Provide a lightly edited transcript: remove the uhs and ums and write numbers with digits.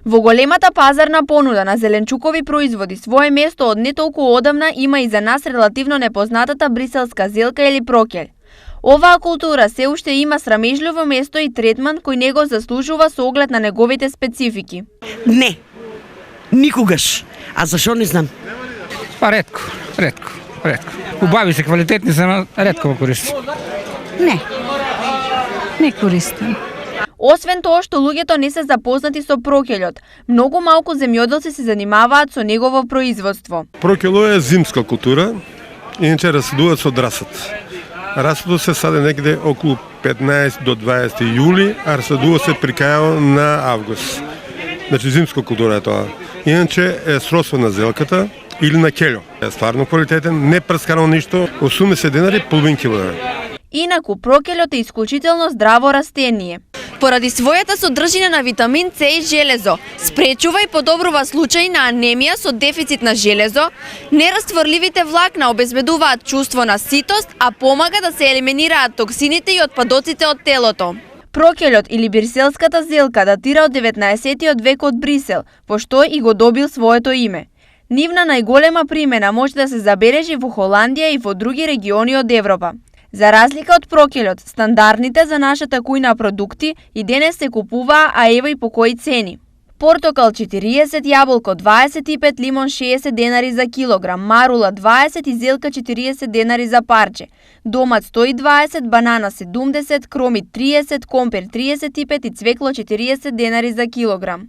Во големата пазарна понуда на зеленчукови производи свое место од не толку одамна има и за нас релативно непознатата бриселска зелка или прокелј. Оваа култура се уште има срамежливо место и третман кој него заслужува со оглед на неговите специфики. Не, никогаш. А зашо не знам? Па ретко. Убави се, квалитетни се, но ретко го користам. Не користам. Освен тоа што луѓето не се запознати со прокелјот, многу малку земјоделци се занимаваат со негово производство. Прокело е зимска култура, иначе расадуваат со драсат. Расадот се саде некаде околу 15 до 20 јули, а расадува се при крајот на август. Значи зимска култура е тоа. Иначе е сродство на зелката или на келјо. Е стварно квалитетен, не прскано ништо, 80 денари, половин килограм. Инаку прокелјот е исклучително здраво растение. Поради својата содржина на витамин С и железо, спречува и подобрува случаи на анемија со дефицит на железо, нерастврливите влакна обезбедуваат чувство на ситост, а помага да се елиминираат токсините и отпадоците од телото. Прокелјот или бриселската зелка датира од 19 век од Брисел, пошто и го добил своето име. Нивна најголема примена може да се забележи во Холандија и во други региони од Европа. За разлика од прокелјот, стандардните за нашата кујна продукти и денес се купуваа, а ева и по кои цени. Портокал 40, јаболко 25, лимон 60 денари за килограм, марула 20 и зелка 40 денари за парче, домат 120, банана 70, кромит 30, компер 35 и цвекло 40 денари за килограм.